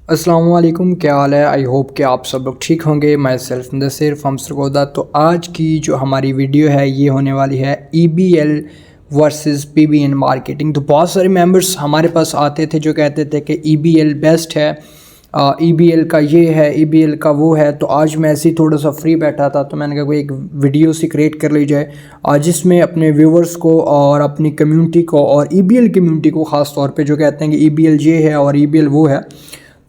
अस्सलाम वालेकुम, क्या हाल है। आई होप कि आप सब लोग ठीक होंगे। मैं सेल्फ मुदस्सिर फ्रॉम सरगोदा। तो आज की जो हमारी वीडियो है ये होने वाली है EBL वर्सेस PBN मार्केटिंग। तो बहुत सारे मेंबर्स हमारे पास आते थे जो कहते थे कि EBL बेस्ट है, EBL का ये है, EBL का वो है। तो आज मैं ऐसे ही थोड़ा सा फ्री बैठा था तो मैंने कहा कोई एक वीडियो सी क्रिएट कर ली जाए जिसमें अपने व्यूवर्स को और अपनी कम्युनिटी को और EBL कम्युनिटी को ख़ास तौर पे जो कहते हैं कि EBL ये है और EBL वो है,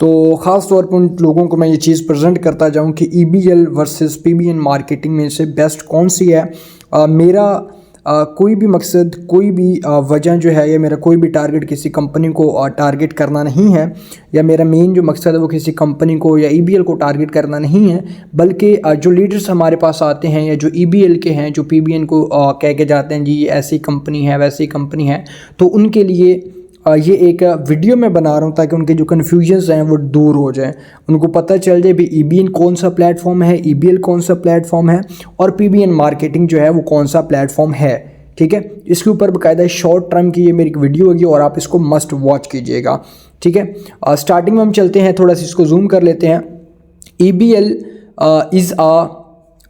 तो ख़ास तौर पर उन लोगों को मैं ये चीज़ प्रेजेंट करता जाऊं कि EBL वर्सेस PBN मार्केटिंग में से बेस्ट कौन सी है। मेरा कोई भी मकसद, कोई भी वजह जो है, या मेरा कोई भी टारगेट किसी कंपनी को टारगेट करना नहीं है, या मेरा मेन जो मकसद है वो किसी कंपनी को या EBL को टारगेट करना नहीं है, बल्कि जो लीडर्स हमारे पास आते हैं या जो EBL के हैं, जो PBN को कह के जाते हैं जी ये ऐसी कंपनी है वैसी कंपनी है, तो उनके लिए ये एक वीडियो मैं बना रहा हूँ ताकि उनके जो कन्फ्यूजन्स हैं वो दूर हो जाएं, उनको पता चल जाए भी EBN कौन सा प्लेटफॉर्म है, EBL कौन सा प्लेटफॉर्म है और PBN मार्केटिंग जो है वो कौन सा प्लेटफॉर्म है। ठीक है, इसके ऊपर बाकायदा शॉर्ट टर्म की ये मेरी वीडियो होगी और आप इसको मस्ट वॉच कीजिएगा। ठीक है, स्टार्टिंग में हम चलते हैं, थोड़ा सा इसको जूम कर लेते हैं। EBL is a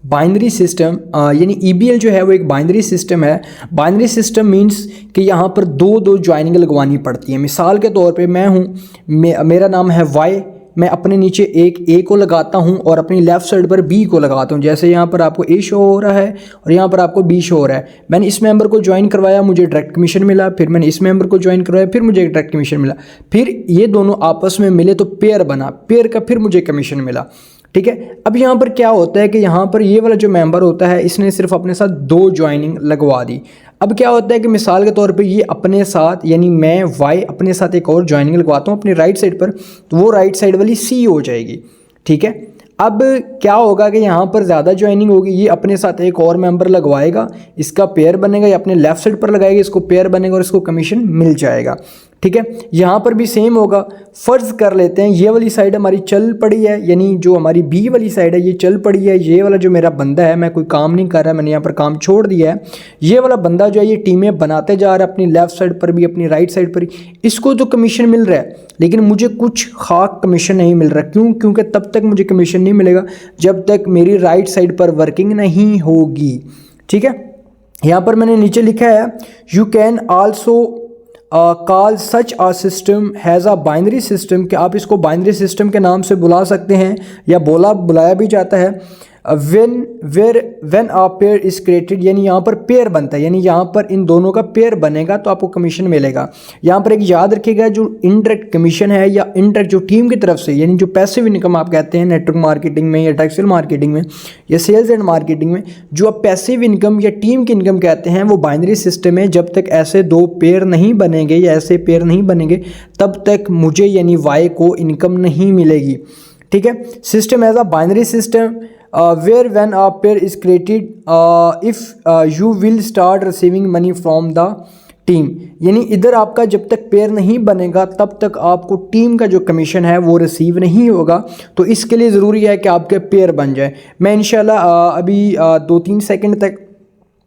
binary system, यानी EBL जो है वो एक बाइनरी सिस्टम है। बाइनरी सिस्टम मींस कि यहाँ पर दो ज्वाइनिंग लगवानी पड़ती है। मिसाल के तौर पे मैं हूँ, मेरा नाम है Y, मैं अपने नीचे एक A को लगाता हूँ और अपनी लेफ़्ट साइड पर B को लगाता हूँ। जैसे यहाँ पर आपको A शो हो रहा है और यहाँ पर आपको B शो हो रहा है। मैंने इस मेंबर को ज्वाइन करवाया, मुझे डायरेक्ट कमीशन मिला। फिर मैंने इस मेंबर को ज्वाइन करवाया, फिर मुझे डायरेक्ट कमीशन मिला। फिर ये दोनों आपस में मिले तो पेयर बना, पेयर का फिर मुझे कमीशन मिला। ठीक है, अब यहाँ पर क्या होता है कि यहाँ पर ये वाला जो मेंबर होता है इसने सिर्फ अपने साथ 2 ज्वाइनिंग लगवा दी। अब क्या होता है कि मिसाल के तौर पे ये अपने साथ, यानी मैं Y अपने साथ एक और ज्वाइनिंग लगवाता हूँ अपनी राइट साइड पर, तो वो राइट साइड वाली C हो जाएगी। ठीक है, अब क्या होगा कि यहाँ पर ज़्यादा ज्वाइनिंग होगी, ये अपने साथ एक और मेंबर लगवाएगा, इसका पेयर बनेगा, या अपने लेफ़्ट साइड पर लगाएगा, इसको पेयर बनेगा और इसको कमीशन मिल जाएगा। ठीक है, यहाँ पर भी सेम होगा। फ़र्ज़ कर लेते हैं ये वाली साइड हमारी चल पड़ी है, यानी जो हमारी B वाली साइड है ये चल पड़ी है। ये वाला जो मेरा बंदा है, मैं कोई काम नहीं कर रहा, मैंने यहाँ पर काम छोड़ दिया है। ये वाला बंदा जो है ये टीमें बनाते जा रहा है, अपनी लेफ़्ट साइड पर भी अपनी राइट साइड पर भी। इसको तो कमीशन मिल रहा है लेकिन मुझे कुछ खास कमीशन नहीं मिल रहा। क्यों? क्योंकि तब तक मुझे कमीशन नहीं मिलेगा जब तक मेरी राइट साइड पर वर्किंग नहीं होगी। ठीक है, यहाँ पर मैंने नीचे लिखा है you can also call such a system has a binary system, कि आप इसको बाइनरी सिस्टम के नाम से बुला सकते हैं या बुलाया भी जाता है। When a pair is created, यानी यहाँ पर पेयर बनता है, यानी यहाँ पर इन दोनों का पेयर बनेगा तो आपको कमीशन मिलेगा। यहाँ पर एक याद रखिएगा, जो इनडायरेक्ट कमीशन है या इनडायरेक्ट जो टीम की तरफ से, यानी जो पैसिव इनकम आप कहते हैं नेटवर्क मार्केटिंग में या टेक्सटाइल मार्केटिंग में या सेल्स एंड मार्केटिंग में, जो आप पैसिव इनकम या टीम की इनकम कहते हैं वो बाइनरी सिस्टम है। जब तक ऐसे 2 पेयर नहीं बनेंगे या ऐसे पेयर नहीं बनेंगे तब तक मुझे यानी Y को इनकम नहीं मिलेगी। ठीक है, system as a binary system where when a pair is created if you will start receiving money from the team, यानी इधर आपका जब तक पेयर नहीं बनेगा तब तक आपको टीम का जो कमीशन है वो रिसीव नहीं होगा। तो इसके लिए ज़रूरी है कि आपके पेयर बन जाए। मैं इंशाल्लाह अभी 2-3 सेकंड तक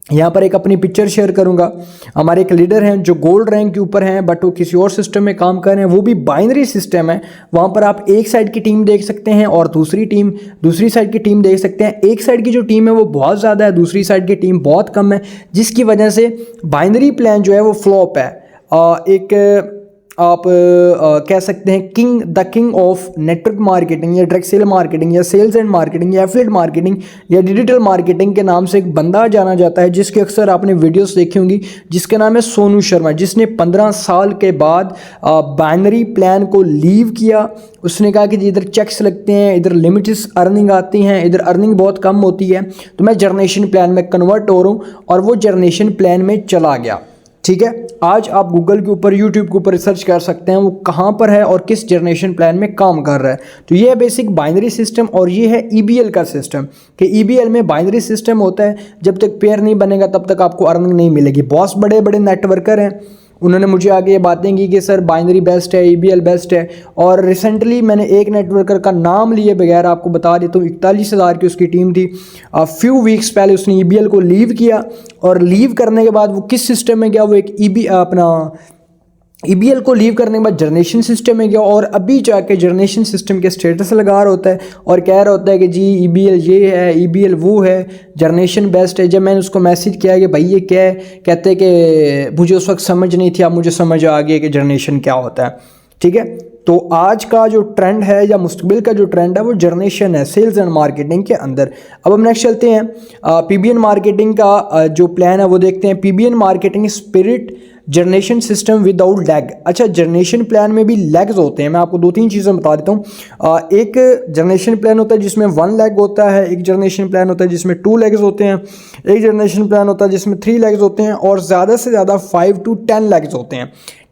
यहाँ पर एक अपनी पिक्चर शेयर करूँगा। हमारे एक लीडर हैं जो गोल्ड रैंक के ऊपर हैं बट वो किसी और सिस्टम में काम कर रहे हैं, वो भी बाइनरी सिस्टम है। वहाँ पर आप एक साइड की टीम देख सकते हैं और दूसरी साइड की टीम देख सकते हैं। एक साइड की जो टीम है वो बहुत ज़्यादा है, दूसरी साइड की टीम बहुत कम है, जिसकी वजह से बाइनरी प्लान जो है वो फ्लॉप है। एक आप कह सकते हैं the king of network marketing या डायरेक्ट सेल मार्केटिंग या सेल्स एंड मार्केटिंग या एफिलिएट मार्केटिंग या डिजिटल मार्केटिंग के नाम से एक बंदा जाना जाता है, जिसके अक्सर आपने वीडियोस देखी होंगी, जिसका नाम है सोनू शर्मा, जिसने 15 साल के बाद बाइनरी प्लान को लीव किया। उसने कहा कि इधर चेक्स लगते हैं, इधर लिमिटेड अर्निंग आती हैं, इधर अर्निंग बहुत कम होती है, तो मैं जनरेशन प्लान में कन्वर्ट हो रहा हूँ, और वो जनरेशन प्लान में चला गया। ठीक है, आज आप गूगल के ऊपर, यूट्यूब के ऊपर रिसर्च कर सकते हैं वो कहाँ पर है और किस जनरेशन प्लान में काम कर रहा है। तो ये है बेसिक बाइनरी सिस्टम और ये है EBL का सिस्टम, कि EBL में बाइनरी सिस्टम होता है, जब तक पेयर नहीं बनेगा तब तक आपको अर्निंग नहीं मिलेगी। बहुत बड़े बड़े नेटवर्कर हैं, उन्होंने मुझे आगे ये बातें की कि सर बाइनरी बेस्ट है, EBL बेस्ट है। और रिसेंटली मैंने एक नेटवर्कर का नाम लिए बगैर आपको बता देता हूँ, 41,000 की उसकी टीम थी। फ्यू वीक्स पहले उसने EBL को लीव किया, और लीव करने के बाद वो किस सिस्टम में गया, वो एक अपना ईबीएल को लीव करने के बाद जनरेशन सिस्टम में गया और अभी जाके जनरेशन सिस्टम के स्टेटस लगा रहा होता है और कह रहा होता है कि जी ईबीएल ये है, ईबीएल वो है, जनरेशन बेस्ट है। जब मैंने उसको मैसेज किया कि भाई ये क्या है, कहते हैं कि मुझे उस वक्त समझ नहीं थी, अब मुझे समझ आ गया कि जनरेशन क्या होता है। ठीक है, तो आज का जो ट्रेंड है या मुस्तकबिल का जो ट्रेंड है वो जनरेशन है सेल्स एंड मार्केटिंग के अंदर। अब हम नेक्स्ट चलते हैं, पीबीएन मार्केटिंग का जो प्लान है वो देखते हैं। PBN marketing spirit generation system without lag. अच्छा, जनरेशन प्लान में भी लैग्स होते हैं, मैं आपको 2-3 चीज़ें बता देता हूँ। एक जनरेशन प्लान होता है जिसमें 1 लैग होता है, एक जनरेशन प्लान होता है जिसमें 2 लैग्स होते हैं, एक जनरेशन प्लान होता है जिसमें 3 लैग्स होते हैं और ज़्यादा से ज़्यादा 5 to 10 लैग्स होते हैं।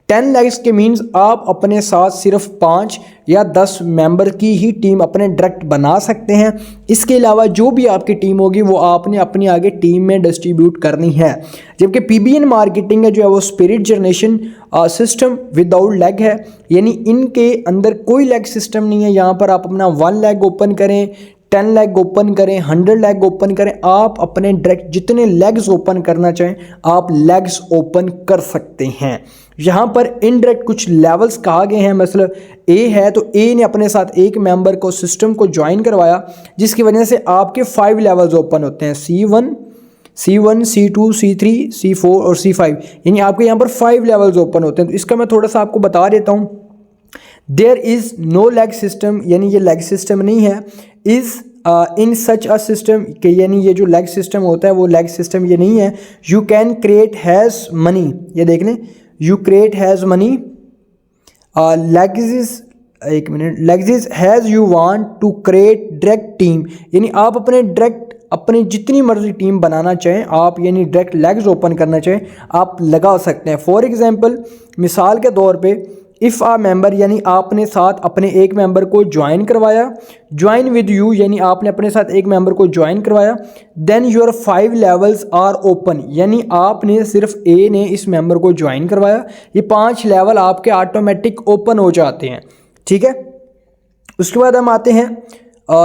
10 लैग्स के मीन्स आप अपने साथ सिर्फ 5 या 10 मेंबर की ही टीम अपने डायरेक्ट बना सकते हैं। इसके अलावा जो भी आपकी टीम होगी वो आपने अपनी आगे टीम में डिस्ट्रीब्यूट करनी है। जबकि पीबीएन मार्केटिंग है जो है वो spirit generation system without lag है, यानी इनके अंदर कोई लैग सिस्टम नहीं है। यहाँ पर आप अपना 1 लैग ओपन करें, 10 लैग ओपन करें, 100 लैग ओपन करें, आप अपने डायरेक्ट जितने लेग्स ओपन करना चाहें आप लेग्स ओपन कर सकते हैं। यहाँ पर इनडायरेक्ट कुछ लेवल्स कहा गए हैं, मतलब ए है तो ए ने अपने साथ एक मेंबर को सिस्टम को ज्वाइन करवाया जिसकी वजह से आपके 5 लेवल्स ओपन होते हैं, C1, C2, C3, C4 और C5, यानी आपके यहाँ पर 5 लेवल्स ओपन होते हैं। तो इसका मैं थोड़ा सा आपको बता देता हूँ। There is no lag system, यानी ये लैग सिस्टम नहीं है। Is in such a system के, यानी ये जो लैग सिस्टम होता है वो लैग सिस्टम ये नहीं है। You can create as many, ये देख लें, you create as many. Legs, एक मिनट, legs as you want to create direct team, यानी आप अपने डायरेक्ट अपनी जितनी मर्जी टीम बनाना चाहें आप, यानी डायरेक्ट लेग्स ओपन करना चाहें आप लगा सकते हैं। फॉर एग्जांपल, मिसाल के तौर पे इफ़ आ मेंबर, यानी आपने साथ अपने एक मेंबर को ज्वाइन करवाया, ज्वाइन विद यू, यानी आपने अपने साथ एक मेंबर को ज्वाइन करवाया, then your 5 levels are open, यानी आपने सिर्फ ए ने इस मेंबर को ज्वाइन करवाया, ये 5 लेवल आपके ऑटोमेटिक ओपन हो जाते हैं। ठीक है, उसके बाद हम आते हैं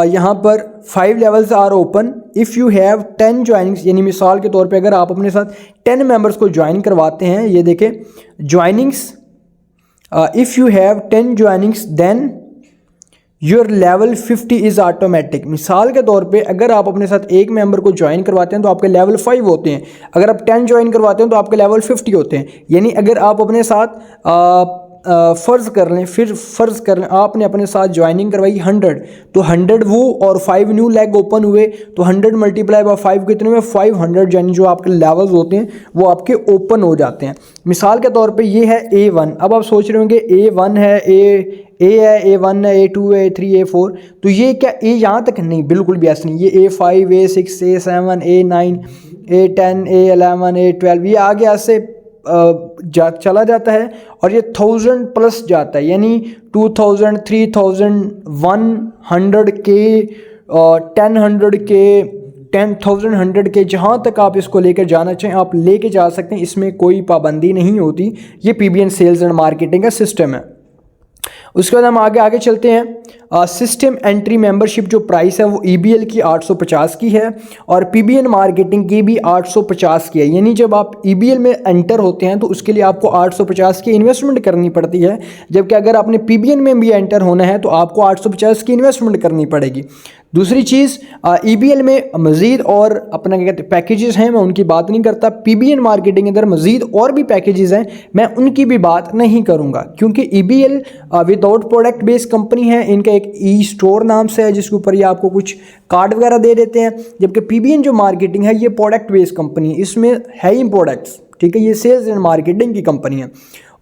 यहाँ पर 5 levels are open if you have 10 joinings, यानी मिसाल के तौर पे अगर आप अपने साथ 10 मेंबर्स को ज्वाइन करवाते हैं, ये देखें joinings, if you have 10 joinings then your level 50 is automatic. मिसाल के तौर पे अगर आप अपने साथ एक मेंबर को ज्वाइन करवाते हैं तो आपके लेवल 5 होते हैं, अगर आप 10 ज्वाइन करवाते हैं तो आपके लेवल 50 होते हैं। यानी अगर आप अपने साथ फ़र्ज़ कर लें, फिर फ़र्ज़ कर लें आपने अपने साथ ज्वाइनिंग करवाई 100, तो 100 वो और 5 न्यू लैग ओपन हुए, तो 100 मल्टीप्लाई बाय 5 कितने हुए, 500, यानी जो आपके लेवल्स होते हैं वो आपके ओपन हो जाते हैं। मिसाल के तौर पे ये है A1, अब आप सोच रहे होंगे A1 है, A है, A1 है, A2 है, A3, A4, तो ये क्या A यहाँ तक नहीं, बिल्कुल भी ऐसा नहीं, ये A5, A6, A7, A9, A10, A11, A12, ये आगे ऐसे चला जाता है और ये 1000 प्लस जाता है, यानी 2000, 3000, 100 के, 1000 के, 10,000, 100 के, जहाँ तक आप इसको लेकर जाना चाहें आप लेके जा सकते हैं, इसमें कोई पाबंदी नहीं होती। ये पीबीएन सेल्स एंड मार्केटिंग का सिस्टम है। उसके बाद हम आगे चलते हैं। सिस्टम एंट्री मेंबरशिप जो प्राइस है वो ईबीएल की 850 की है और पीबीएन मार्केटिंग की भी 850 की है। यानी जब आप ईबीएल में एंटर होते हैं तो उसके लिए आपको 850 की इन्वेस्टमेंट करनी पड़ती है, जबकि अगर आपने पीबीएन में भी एंटर होना है तो आपको 850 की इन्वेस्टमेंट करनी पड़ेगी। दूसरी चीज़, ईबीएल में मज़ीद और अपना क्या कहते हैं पैकेजेस हैं, मैं उनकी बात नहीं करता। पीबीएन मार्केटिंग के अंदर मज़ीद और भी पैकेजेस हैं, मैं उनकी भी बात नहीं करूंगा क्योंकि ईबीएल विदाउट प्रोडक्ट बेस्ड कंपनी है। इनका एक ई स्टोर नाम से है जिसके ऊपर ये आपको कुछ कार्ड वगैरह दे देते हैं, जबकि पीबीएन जो मार्केटिंग है ये प्रोडक्ट बेस्ड कंपनी है, इसमें है ही प्रोडक्ट्स। ठीक है, ये सेल्स एंड मार्केटिंग की कंपनी है।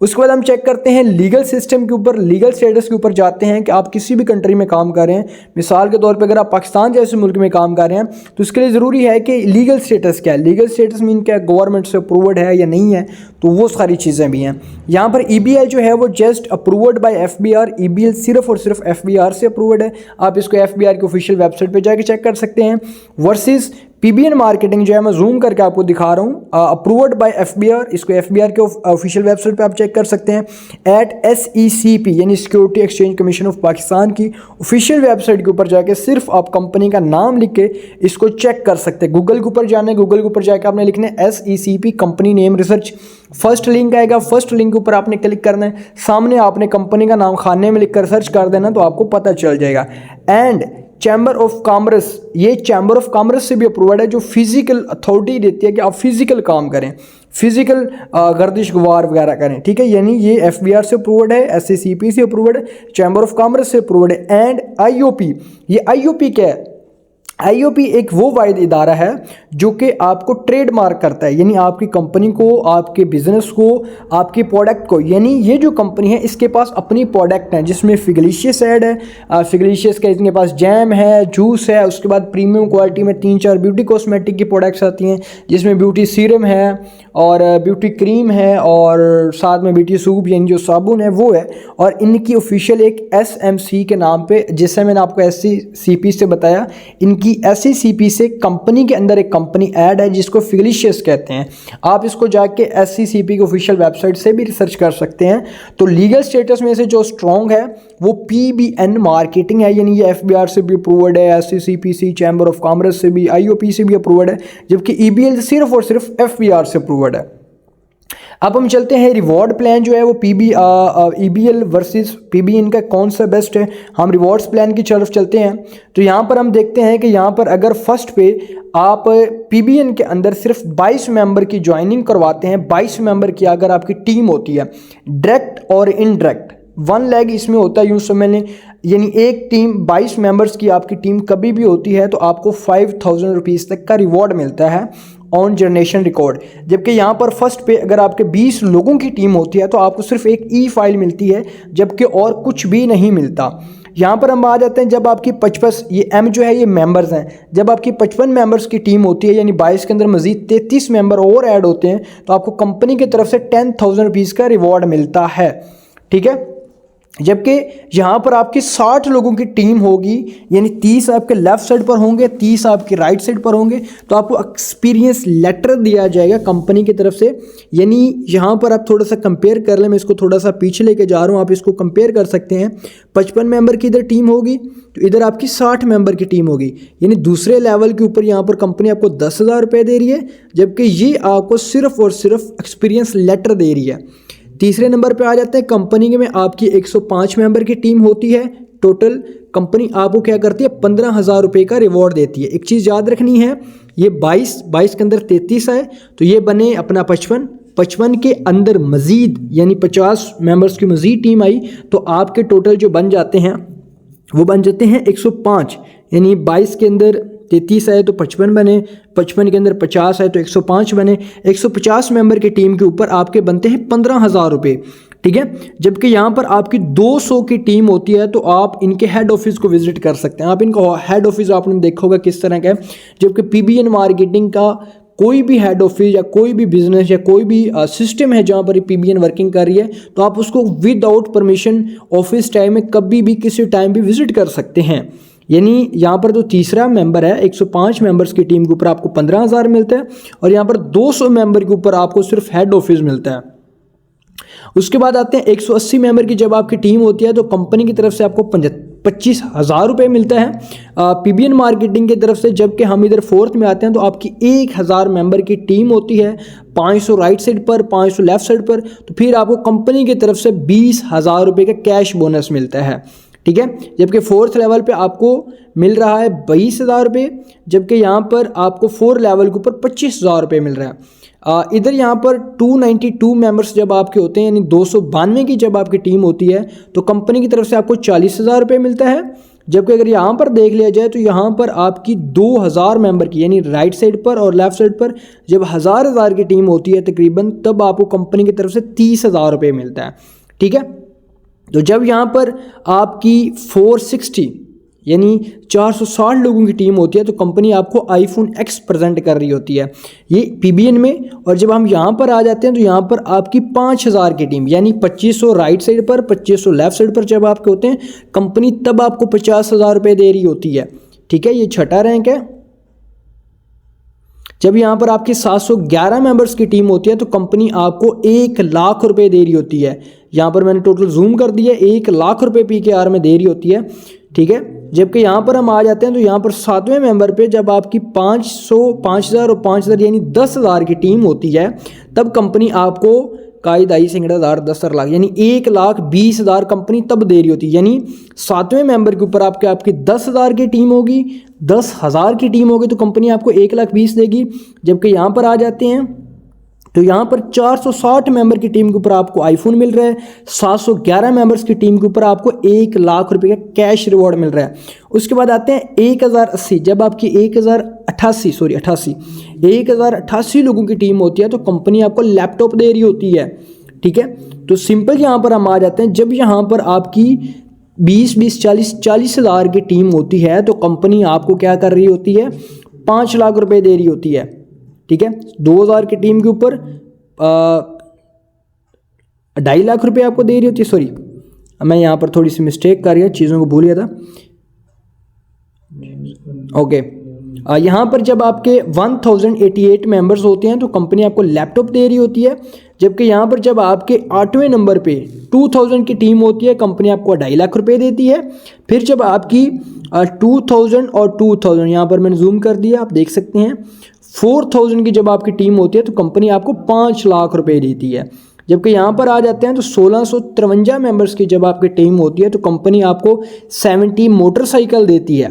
उसके बाद हम चेक करते हैं लीगल सिस्टम के ऊपर, लीगल स्टेटस के ऊपर जाते हैं कि आप किसी भी कंट्री में काम कर रहे हैं। मिसाल के तौर पे अगर आप पाकिस्तान जैसे मुल्क में काम कर रहे हैं तो उसके लिए ज़रूरी है कि लीगल स्टेटस क्या है। लीगल स्टेटस मीन क्या, गवर्नमेंट से अप्रूव्ड है या नहीं है, तो वो सारी चीज़ें भी हैं। यहाँ पर ईबीएल जो है वो जस्ट अप्रूव्ड बाय एफबीआर, ईबीएल सिर्फ और सिर्फ एफबीआर से अप्रूव्ड है। आप इसको एफबीआर की ऑफिशियल वेबसाइट पर जाकर चेक कर सकते हैं। वर्सेस पीबीएन मार्केटिंग जो है मैं जूम करके आपको दिखा रहा हूँ, अप्रूव्ड बाय एफबीआर, इसको एफबीआर के ऑफिशियल वेबसाइट पे आप चेक कर सकते हैं। एट SECP यानी security exchange commission of Pakistan की ऑफिशियल वेबसाइट के ऊपर जाके सिर्फ आप कंपनी का नाम लिख के इसको चेक कर सकते हैं। गूगल के ऊपर जाना है, गूगल के ऊपर जाके आपने लिखना है SECP company name research first link आएगा, फर्स्ट लिंक के ऊपर आपने क्लिक करना है, सामने आपने कंपनी का नाम खाने में लिखकर सर्च कर देना तो आपको पता चल जाएगा। एंड चैम्बर ऑफ कॉमर्स, ये चैम्बर ऑफ कॉमर्स से भी अप्रूव्ड है, जो फिजिकल अथॉरिटी देती है कि आप फिजिकल काम करें, फिजिकल गर्दिश गुवार वगैरह करें, ठीक है। यानी ये FBR से अप्रूव्ड है, SCCP से अप्रूव्ड है, चैम्बर ऑफ कॉमर्स से अप्रूव्ड है। एंड IOP, ये IOP क्या है? IOP एक वो वाहिद इदारा है जो कि आपको ट्रेडमार्क करता है, यानी आपकी कंपनी को, आपके बिजनेस को, आपके प्रोडक्ट को, यानी ये जो कंपनी है इसके पास अपनी प्रोडक्ट हैं जिसमें फिगलिशियस ऐड है, फिगलिशियस का इनके पास जैम है, जूस है, उसके बाद प्रीमियम क्वालिटी में 3-4 ब्यूटी कॉस्मेटिक की प्रोडक्ट्स आती हैं जिसमें ब्यूटी सीरम है और ब्यूटी क्रीम है और साथ में ब्यूटी सूप यानी जो साबुन है वो है। और इनकी ऑफिशियल एक SMC के नाम पे, जिससे मैंने आपको SCCP से बताया, इनकी SCCP से कंपनी के अंदर एक कंपनी ऐड है जिसको फिगलिशियस कहते हैं। आप इसको जाके SCCP की ऑफिशियल वेबसाइट से भी रिसर्च कर सकते हैं। तो लीगल स्टेटस में से जो स्ट्रॉन्ग है वो PBN मार्केटिंग है, यानी ये FBR से भी अप्रूव्ड है, SCCP से, चैम्बर ऑफ कॉमर्स से भी, IOP से भी अप्रूव्ड है, जबकि EBL सिर्फ और सिर्फ FBR से अप्रूव्ड है। अब हम चलते हैं रिवॉर्ड प्लान जो है वो EBL वर्सेस PBN का कौन सा बेस्ट है। हम रिवॉर्ड्स प्लान की तरफ चलते हैं तो यहाँ पर हम देखते हैं कि यहाँ पर अगर फर्स्ट पे आप PBN के अंदर सिर्फ 22 मेंबर की ज्वाइनिंग करवाते हैं, 22 मेंबर की अगर आपकी टीम होती है, डायरेक्ट और इनडायरेक्ट 1 लाख इसमें होता है, यूँ समझ लें, यानी एक टीम 22 मेंबर्स की आपकी टीम कभी भी होती है तो आपको 5000 रुपीज़ तक का रिवॉर्ड मिलता है ऑन जनरेशन रिकॉर्ड। जबकि यहाँ पर फर्स्ट पे अगर आपके 20 लोगों की टीम होती है तो आपको सिर्फ एक फाइल मिलती है, जबकि और कुछ भी नहीं मिलता। यहाँ पर हम आ जाते हैं जब आपकी 55, ये M जो है ये मेंबर्स हैं, जब आपकी 55 मेंबर्स की टीम होती है यानी 22 के अंदर मजीद 33 मेंबर और ऐड होते हैं तो आपको कंपनी की तरफ से 10,000 रुपीज़ का रिवॉर्ड मिलता है, ठीक है। जबकि यहाँ पर आपकी 60 लोगों की टीम होगी, यानी 30 आपके लेफ्ट साइड पर होंगे, 30 आपके राइट साइड पर होंगे, तो आपको एक्सपीरियंस लेटर दिया जाएगा कंपनी की तरफ से। यानी यहाँ पर आप थोड़ा सा कंपेयर कर लें, मैं इसको थोड़ा सा पीछे लेके जा रहा हूँ, आप इसको कंपेयर कर सकते हैं। 55 मेंबर की इधर टीम होगी तो इधर आपकी 60 मेंबर की टीम होगी, यानी दूसरे लेवल के ऊपर यहाँ पर कंपनी आपको 10,000 रुपये दे रही है, जबकि ये आपको सिर्फ और सिर्फ एक्सपीरियंस लेटर दे रही है। तीसरे नंबर पे आ जाते हैं कंपनी में आपकी 105 मेंबर की टीम होती है टोटल। कंपनी आपको क्या करती है, 15,000 रुपये का रिवॉर्ड देती है। एक चीज़ याद रखनी है, ये 22 के अंदर 33 है तो ये बने अपना 55 के अंदर मज़ीद यानी 50 मेंबर्स की मज़ीद टीम आई तो आपके टोटल जो बन जाते हैं वो बन जाते हैं 105। यानी 22 के अंदर 33 है तो 55 बने, 55 के अंदर 50 है तो 105 बने, 150 मेंबर की टीम के ऊपर आपके बनते हैं 15,000 रुपये, ठीक है। जबकि यहाँ पर आपकी 200 की टीम होती है तो आप इनके हेड ऑफिस को विजिट कर सकते हैं। आप इनका हेड ऑफिस आपने देखा होगा किस तरह का है, जबकि PBN मार्केटिंग का कोई भी हेड ऑफिस या कोई भी बिजनेस या कोई भी सिस्टम है जहाँ पर PBN वर्किंग कर रही है तो आप उसको विदाउट परमिशन ऑफिस टाइम में कभी भी किसी टाइम भी विजिट कर सकते हैं। यानी यहाँ पर जो तीसरा मेंबर है 105 मेंबर्स की टीम के ऊपर आपको 15,000 मिलता है और यहाँ पर 200 मेंबर के ऊपर आपको सिर्फ हेड ऑफिस मिलता है। उसके बाद आते हैं 180 मेंबर की जब आपकी टीम होती है तो कंपनी की तरफ से आपको 25,000 रुपये मिलता है PBN मार्केटिंग की तरफ से। जबकि हम इधर फोर्थ में आते हैं तो आपकी 1,000 मेंबर की टीम होती है, 500 राइट साइड पर, 500 लेफ्ट साइड पर, तो फिर आपको कंपनी की तरफ से 20,000 रुपये का कैश बोनस मिलता है, ठीक है। जबकि फोर्थ लेवल पे आपको मिल रहा है 22,000 रुपये, जबकि यहाँ पर आपको 4 लेवल के ऊपर 25,000 रुपये मिल रहा है। इधर यहाँ पर 292 मेंबर्स जब आपके होते हैं यानी 292 की जब आपकी टीम होती है तो कंपनी की तरफ से आपको 40,000 रुपये मिलता है। जबकि अगर यहाँ पर देख लिया जाए तो यहाँ पर आपकी 2,000 मेंबर की यानी राइट साइड पर और लेफ्ट साइड पर जब हज़ार की टीम होती है तकरीबन, तब आपको कंपनी की तरफ से 30,000 रुपये मिलता है, ठीक है। तो जब यहाँ पर आपकी 460 यानी 460 लोगों की टीम होती है तो कंपनी आपको iPhone X प्रेजेंट कर रही होती है ये PBN में। और जब हम यहाँ पर आ जाते हैं तो यहाँ पर आपकी 5,000 की टीम यानी 2500 राइट साइड पर, 2500 लेफ्ट साइड पर जब आपके होते हैं कंपनी तब आपको 50,000 रुपये दे रही होती है, ठीक है। ये छठा रैंक है। जब यहाँ पर आपकी 711 मेंबर्स की टीम होती है तो कंपनी आपको 1 लाख रुपए दे रही होती है। यहाँ पर मैंने टोटल जूम कर दिया, 1 लाख रुपए PKR में दे रही होती है। ठीक है। जबकि यहाँ पर हम आ जाते हैं तो यहाँ पर 7वें मेंबर पे जब आपकी 500, 5000 और 5000 यानी 10,000 की टीम होती है, तब कंपनी आपको काई दाई सिंगड़ा 10 लाख यानी 1,20,000 कंपनी तब दे रही होती है। यानी 7वें मेंबर के ऊपर आपकी 10,000 की टीम होगी, 10,000 की टीम होगी तो कंपनी आपको 1,20,000 देगी। जबकि यहाँ पर आ जाते हैं तो यहाँ पर 460 मेंबर की टीम के ऊपर आपको आईफोन मिल रहा है, 711 मेंबर्स की टीम के ऊपर आपको 1,00,000 रुपए का कैश रिवॉर्ड मिल रहा है। उसके बाद आते हैं 1080, जब आपकी 1088 लोगों की टीम होती है तो कंपनी आपको लैपटॉप दे रही होती है, ठीक है। तो सिंपल यहाँ पर हम आ जाते हैं, जब यहाँ पर आपकी 20, 40,000 की टीम होती है तो कंपनी आपको क्या कर रही होती है, 5 लाख रुपए दे रही होती है, ठीक है। 2000 की टीम के ऊपर 2.5 लाख रुपए आपको दे रही होती है। सॉरी, मैं यहाँ पर थोड़ी सी मिस्टेक कर गया, चीज़ों को भूल गया था। ओके, यहाँ पर जब आपके 1088 मेंबर्स होते हैं तो कंपनी आपको लैपटॉप दे रही होती है। जबकि यहाँ पर जब आपके 8वें नंबर पे 2000 की टीम होती है कंपनी आपको 2.5 लाख रुपए देती है। फिर जब आपकी 2000 और 2000 यहाँ पर मैंने जूम कर दिया, आप देख सकते हैं 4000 की जब आपकी टीम होती है तो कंपनी आपको 5 लाख रुपए देती है। जबकि यहाँ पर आ जाते हैं तो 1653 मेंबर्स की जब आपकी टीम होती है तो कंपनी आपको 70 मोटरसाइकिल देती है,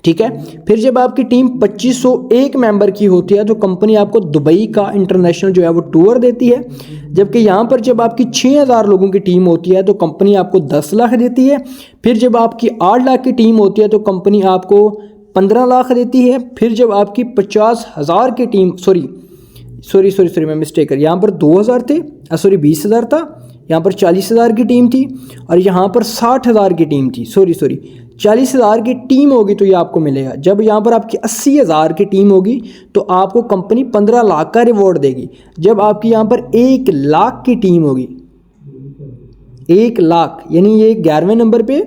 ठीक है। फिर जब आपकी टीम 2501 मेंबर की होती है तो कंपनी आपको दुबई का इंटरनेशनल जो है वो टूर देती है। जबकि यहाँ पर जब आपकी 6000 लोगों की टीम होती है तो कंपनी आपको 10 लाख देती है। फिर जब आपकी 8 लाख की टीम होती है तो कंपनी आपको 15 लाख देती है। फिर जब आपकी 50,000 की टीम सॉरी मैं मिस्टेक कर, यहाँ पर 2000 थे, 20,000 था, यहाँ पर 40,000 की टीम थी और यहाँ पर 60,000 की टीम थी। 40,000 की टीम होगी तो ये आपको मिलेगा। जब यहाँ पर आपकी 80,000 की टीम होगी तो आपको कंपनी 15 लाख का रिवॉर्ड देगी। जब आपकी यहाँ पर 1 लाख की टीम होगी, 1 लाख यानी ये 11वें नंबर पे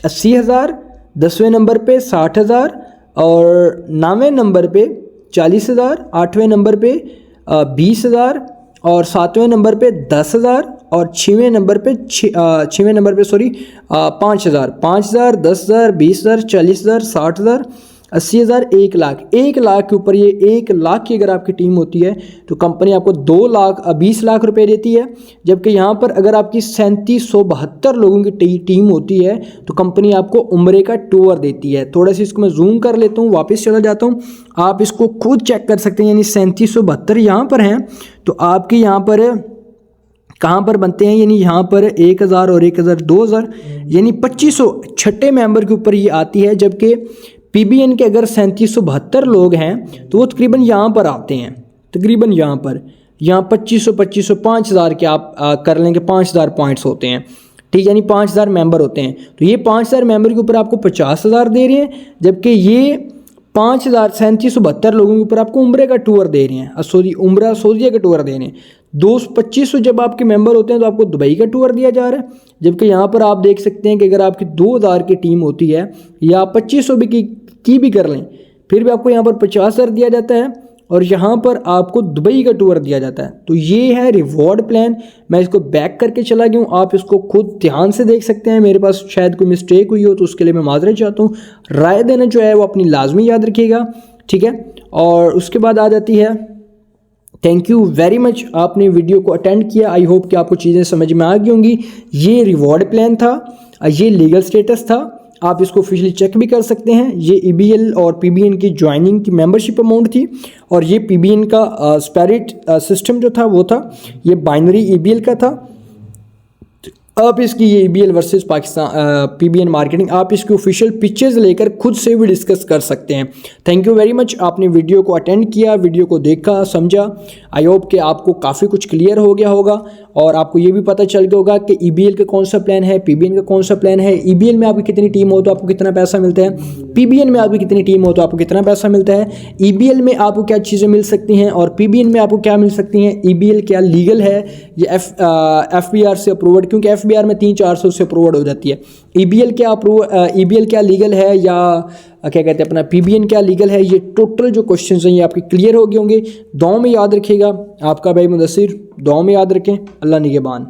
80,000, 10वें नंबर पे 60,000 और 9वें नंबर पे 40,000, 8वें नंबर पे 20,000 और 7वें नंबर पे 10,000 और 6वें नंबर पे 5,000, 10,000, 20,000, 40,000, 60,000, 80,000, 1 लाख। 1 लाख के ऊपर ये 1 लाख की अगर आपकी टीम होती है तो कंपनी आपको 20 लाख रुपए देती है। जबकि यहाँ पर अगर आपकी 3772 लोगों की टीम होती है तो कंपनी आपको उम्रे का टूर देती है। थोड़ा सा इसको मैं जूम कर लेता हूँ, वापस चला जाता हूँ, आप इसको खुद चेक कर सकते हैं। यानी 3772 यहाँ पर हैं तो आपके यहाँ पर कहाँ पर बनते हैं, यानी यहाँ पर 1000 और 1000 2000 यानी 2500 छठे मेंबर के ऊपर ये आती है। जबकि पीबीएन के अगर 3772 लोग हैं तो वो तकरीबन यहाँ पर आते हैं, तकरीबन यहाँ 2500 5000 के आप कर लेंगे, 5000 पॉइंट्स होते हैं, ठीक, यानी 5000 मेंबर होते हैं। तो ये 5000 मेंबर के ऊपर आपको 50,000 दे रहे हैं। जबकि ये 3772 लोगों के ऊपर आपको उम्रे का टूर दे रहे हैं, उम्रा सऊदीया का टूर दे रहे हैं। 2500 जब आपके मेंबर होते हैं तो आपको दुबई का टूर दिया जा रहा है। जबकि यहाँ पर आप देख सकते हैं कि अगर आपकी 2000 की टीम होती है या 2500 की भी कर लें फिर भी आपको यहाँ पर 50,000 दिया जाता है और यहाँ पर आपको दुबई का टूर दिया जाता है। तो ये है रिवॉर्ड प्लान। मैं इसको बैक करके चला गया हूँ, आप इसको खुद ध्यान से देख सकते हैं। मेरे पास शायद कोई मिस्टेक हुई हो तो उसके लिए मैं माजरत चाहता हूँ। राय देना जो है वो अपनी लाजमी याद रखिएगा, ठीक है। और उसके बाद आ जाती है, थैंक यू वेरी मच, आपने वीडियो को अटेंड किया। आई होप कि आपको चीज़ें समझ में आ गई होंगी। ये रिवॉर्ड प्लान था, ये लीगल स्टेटस था, आप इसको ऑफिशियली चेक भी कर सकते हैं। ये ईबीएल और पीबीएन की ज्वाइनिंग की मेंबरशिप अमाउंट थी और ये पीबीएन का स्पैरिट सिस्टम जो था वो था, ये बाइनरी ईबीएल का था। आप इसकी ये ईबीएल वर्सेस पाकिस्तान पीबीएन मार्केटिंग, आप इसकी ऑफिशियल पिक्चर्स लेकर खुद से भी डिस्कस कर सकते हैं। थैंक यू वेरी मच, आपने वीडियो को अटेंड किया, वीडियो को देखा, समझा। आई होप कि आपको काफ़ी कुछ क्लियर हो गया होगा और आपको ये भी पता चल गया होगा कि ईबीएल का कौन सा प्लान है, पीबीएन का कौन सा प्लान है। ईबीएल में आपकी कितनी टीम हो तो आपको कितना पैसा मिलता है, पीबीएन में आपकी कितनी टीम हो तो आपको कितना पैसा मिलता है। ईबीएल में आपको क्या चीज़ें मिल सकती हैं और पीबीएन में आपको क्या मिल सकती हैं। ईबीएल क्या लीगल है या एफबीआर से अप्रूव्ड, क्योंकि एफबीआर में 300-400 से अप्रूव्ड हो जाती है। ईबीएल क्या लीगल है या क्या कहते हैं अपना पीबीएन क्या लीगल है। ये टोटल जो क्वेश्चंस हैं ये आपके क्लियर हो गए होंगे। दुआओं में याद रखिएगा। आपका भाई मुदस्सिर, दुआओं में याद रखें। अल्लाह निगहबान।